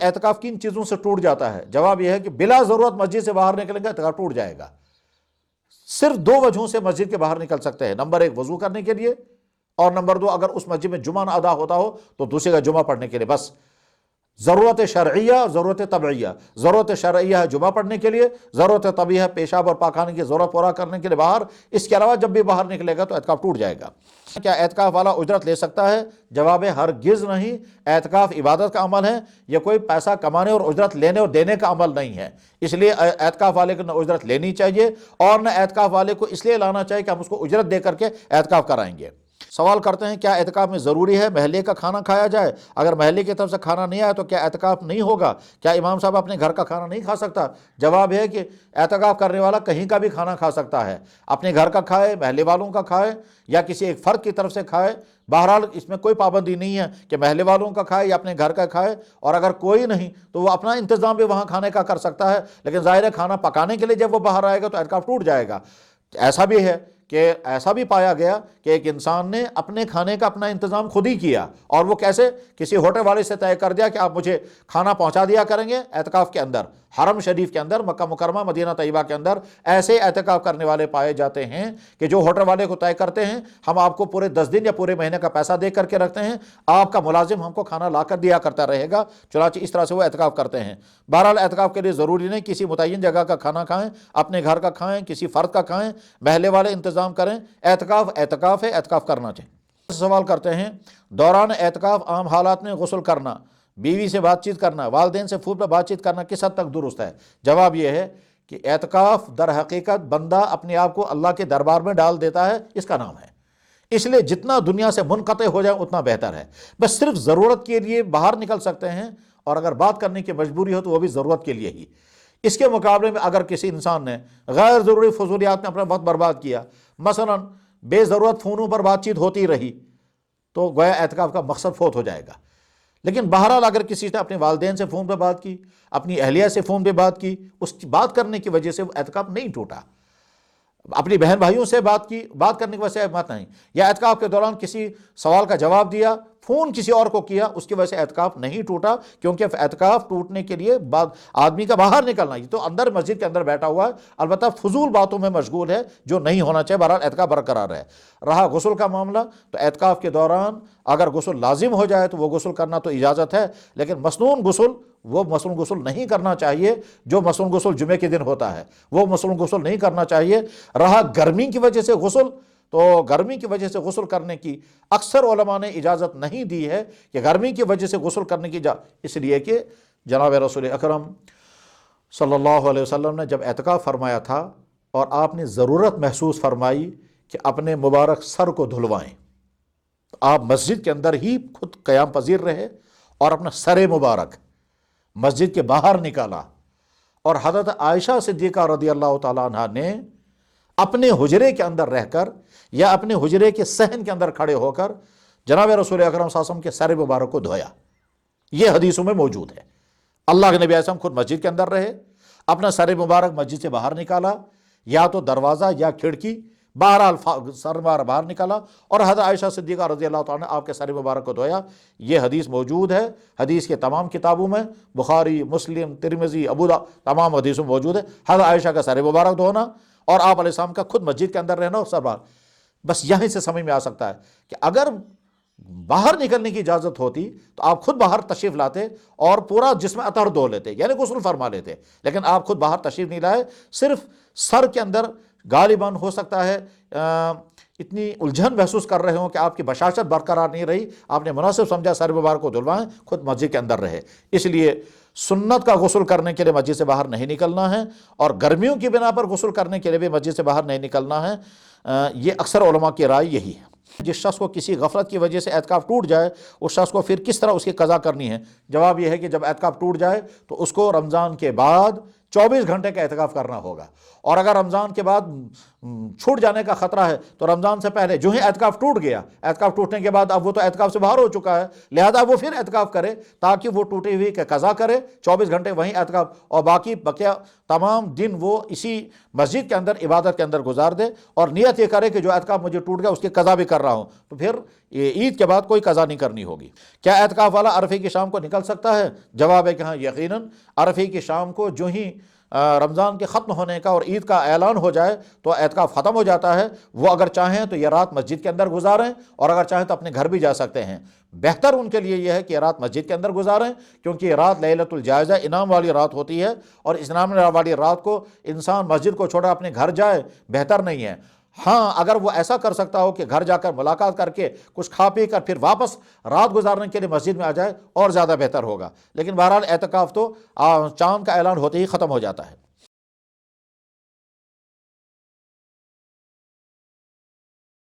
اعتکاف کن چیزوں سے ٹوٹ جاتا ہے؟ جواب یہ ہے کہ بلا ضرورت مسجد سے باہر نکلیں گے اعتکاف ٹوٹ جائے گا۔ صرف دو وجہوں سے مسجد کے باہر نکل سکتے ہیں، نمبر ایک وضو کرنے کے لیے، اور نمبر دو اگر اس مسجد میں جمعہ نہ ادا ہوتا ہو تو دوسرے کا جمعہ پڑھنے کے لیے۔ بس ضرورت شرعیہ، ضرورت طبعیہ۔ ضرورت شرعیہ ہے جمعہ پڑھنے کے لیے، ضرورت طبعیہ ہے پیشاب اور پاخانے کی ضرورت پورا کرنے کے لیے باہر، اس کے علاوہ جب بھی باہر نکلے گا تو اعتکاف ٹوٹ جائے گا۔ کیا اعتکاف والا اجرت لے سکتا ہے؟ جواب ہے ہرگز نہیں۔ اعتکاف عبادت کا عمل ہے، یہ کوئی پیسہ کمانے اور اجرت لینے اور دینے کا عمل نہیں ہے، اس لیے اعتکاف والے کو نہ اجرت لینی چاہیے اور نہ اعتکاف والے کو اس لیے لانا چاہیے کہ ہم اس کو اجرت دے کر کے اعتکاف کرائیں گے۔ سوال کرتے ہیں کیا اعتکاف میں ضروری ہے محلے کا کھانا کھایا جائے؟ اگر محلے کی طرف سے کھانا نہیں آیا تو کیا اعتکاف نہیں ہوگا؟ کیا امام صاحب اپنے گھر کا کھانا نہیں کھا سکتا؟ جواب ہے کہ اعتکاف کرنے والا کہیں کا بھی کھانا کھا سکتا ہے، اپنے گھر کا کھائے، محلے والوں کا کھائے یا کسی ایک فرد کی طرف سے کھائے، بہرحال اس میں کوئی پابندی نہیں ہے کہ محلے والوں کا کھائے یا اپنے گھر کا کھائے، اور اگر کوئی نہیں تو وہ اپنا انتظام بھی وہاں کھانے کا کر سکتا ہے، لیکن ظاہر ہے کھانا پکانے کے لیے جب وہ باہر آئے گا تو اعتکاف ٹوٹ جائے گا۔ ایسا بھی ہے کہ ایسا بھی پایا گیا کہ ایک انسان نے اپنے کھانے کا اپنا انتظام خود ہی کیا، اور وہ کیسے؟ کسی ہوٹل والے سے طے کر دیا کہ آپ مجھے کھانا پہنچا دیا کریں گے اعتکاف کے اندر، حرم شریف کے اندر، مکہ مکرمہ مدینہ طیبہ کے اندر ایسے اعتکاف کرنے والے پائے جاتے ہیں کہ جو ہوٹل والے کو طے کرتے ہیں ہم آپ کو پورے 10 دن یا پورے مہینے کا پیسہ دے کر کے رکھتے ہیں، آپ کا ملازم ہم کو کھانا لا کر دیا کرتا رہے گا، چنانچہ اس طرح سے وہ اعتکاف کرتے ہیں۔ بہرحال اعتکاف کے لیے ضروری نہیں کسی متعین جگہ کا کھانا کھائیں، اپنے گھر کا کھائیں، کسی فرد کا کھائیں، محلے والے انتظام کریں، اعتکاف اعتکاف ہے، اعتکاف کرنا چاہیے۔ سوال کرتے ہیں دوران اعتکاف عام حالات میں غسل کرنا، بیوی سے بات چیت کرنا، والدین سے فون پر بات چیت کرنا کس حد تک درست ہے؟ جواب یہ ہے کہ اعتکاف در حقیقت بندہ اپنے آپ کو اللہ کے دربار میں ڈال دیتا ہے، اس کا نام ہے، اس لیے جتنا دنیا سے منقطع ہو جائے اتنا بہتر ہے۔ بس صرف ضرورت کے لیے باہر نکل سکتے ہیں، اور اگر بات کرنے کی مجبوری ہو تو وہ بھی ضرورت کے لیے ہی۔ اس کے مقابلے میں اگر کسی انسان نے غیر ضروری فضولیات میں اپنا وقت برباد کیا، مثلا بے ضرورت فونوں پر بات چیت ہوتی رہی، تو گویا اعتکاف کا مقصد فوت ہو جائے گا۔ لیکن بہرحال اگر کسی نے اپنے والدین سے فون پہ بات کی، اپنی اہلیہ سے فون پہ بات کی، اس کی بات کرنے کی وجہ سے وہ اعتکاف نہیں ٹوٹا، اپنی بہن بھائیوں سے بات کی، بات کرنے کی وجہ سے بات نہیں، یا اعتکاف کے دوران کسی سوال کا جواب دیا، فون کسی اور کو کیا، اس کی وجہ سے اعتکاف نہیں ٹوٹا، کیونکہ اعتکاف ٹوٹنے کے لیے بعد آدمی کا باہر نکلنا، یہ تو اندر مسجد کے اندر بیٹھا ہوا ہے، البتہ فضول باتوں میں مشغول ہے جو نہیں ہونا چاہیے، بہرحال اعتکاف برقرار ہے۔ رہا غسل کا معاملہ، تو اعتکاف کے دوران اگر غسل لازم ہو جائے تو وہ غسل کرنا تو اجازت ہے، لیکن مسنون غسل، وہ مسنون غسل نہیں کرنا چاہیے جو مسنون غسل جمعے کے دن ہوتا ہے، وہ مسنون غسل نہیں کرنا چاہیے۔ رہا گرمی کی وجہ سے غسل، تو گرمی کی وجہ سے غسل کرنے کی اکثر علماء نے اجازت نہیں دی ہے کہ گرمی کی وجہ سے غسل کرنے کی اس لیے کہ جناب رسول اکرم صلی اللہ علیہ وسلم نے جب اعتکاف فرمایا تھا اور آپ نے ضرورت محسوس فرمائی کہ اپنے مبارک سر کو دھلوائیں، تو آپ مسجد کے اندر ہی خود قیام پذیر رہے اور اپنا سر مبارک مسجد کے باہر نکالا، اور حضرت عائشہ صدیقہ رضی اللہ تعالیٰ عنہ نے اپنے حجرے کے اندر رہ کر یا اپنے حجرے کے صحن کے اندر کھڑے ہو کر جناب رسول اکرم صلی اللہ علیہ وسلم کے سر مبارک کو دھویا۔ یہ حدیثوں میں موجود ہے۔ اللہ کے نبی علیہ السلام خود مسجد کے اندر رہے، اپنا سر مبارک مسجد سے باہر نکالا، یا تو دروازہ یا کھڑکی، بہرحال سر باہر نکالا، اور حضرت عائشہ صدیقہ رضی اللہ تعالیٰ نے آپ کے سر مبارک کو دھویا۔ یہ حدیث موجود ہے، حدیث کے تمام کتابوں میں، بخاری، مسلم، ترمذی، ابو داؤد، تمام حدیثوں میں موجود ہے حضرت عائشہ کا سر مبارک دھونا اور آپ علیہ السلام کا خود مسجد کے اندر رہنا اور سر باہر۔ بس یہیں سے سمجھ میں آ سکتا ہے کہ اگر باہر نکلنے کی اجازت ہوتی تو آپ خود باہر تشریف لاتے اور پورا جسم اطہر دھو لیتے، یعنی غسل فرما لیتے، لیکن آپ خود باہر تشریف نہیں لائے، صرف سر کے اندر غالباً ہو سکتا ہے اتنی الجھن محسوس کر رہے ہوں کہ آپ کی بشاشت برقرار نہیں رہی، آپ نے مناسب سمجھا سر مبارک کو دھلوائیں، خود مسجد کے اندر رہے۔ اس لیے سنت کا غسل کرنے کے لیے مسجد سے باہر نہیں نکلنا ہے، اور گرمیوں کی بنا پر غسل کرنے کے لیے بھی مسجد سے باہر نہیں نکلنا ہے۔ یہ اکثر علماء کی رائے یہی ہے۔ جس شخص کو کسی غفلت کی وجہ سے اعتکاف ٹوٹ جائے، اس شخص کو پھر کس طرح اس کی قضا کرنی ہے؟ جواب یہ ہے کہ جب اعتکاف ٹوٹ جائے تو اس کو رمضان کے بعد 24 گھنٹے کا اعتکاف کرنا ہوگا۔ اور اگر رمضان کے بعد چھوٹ جانے کا خطرہ ہے تو رمضان سے پہلے جو ہی اعتکاف ٹوٹ گیا، اعتکاف ٹوٹنے کے بعد اب وہ تو اعتکاف سے باہر ہو چکا ہے، لہذا وہ پھر اعتکاف کرے تاکہ وہ ٹوٹی ہوئی کا قضا کرے، 24 گھنٹے وہیں اعتکاف، اور باقی بقیہ تمام دن وہ اسی مسجد کے اندر عبادت کے اندر گزار دے، اور نیت یہ کرے کہ جو اعتکاف مجھے ٹوٹ گیا اس کی قضا بھی کر رہا ہوں، تو پھر یہ عید کے بعد کوئی قضا نہیں کرنی ہوگی۔ کیا اعتکاف والا عرفے کی شام کو نکل سکتا ہے؟ جواب ہے کہ ہاں، یقیناً عرفے کی شام کو جو ہی رمضان کے ختم ہونے کا اور عید کا اعلان ہو جائے تو اعتکاف ختم ہو جاتا ہے۔ وہ اگر چاہیں تو یہ رات مسجد کے اندر گزاریں، اور اگر چاہیں تو اپنے گھر بھی جا سکتے ہیں۔ بہتر ان کے لیے یہ ہے کہ یہ رات مسجد کے اندر گزاریں، کیونکہ یہ رات لیلۃ الجائزہ انعام والی رات ہوتی ہے، اور اس انعام والی رات کو انسان مسجد کو چھوڑا اپنے گھر جائے بہتر نہیں ہے۔ ہاں، اگر وہ ایسا کر سکتا ہو کہ گھر جا کر ملاقات کر کے کچھ کھا پی کر پھر واپس رات گزارنے کے لیے مسجد میں آ جائے اور زیادہ بہتر ہوگا، لیکن بہرحال اعتکاف تو چاند کا اعلان ہوتے ہی ختم ہو جاتا ہے۔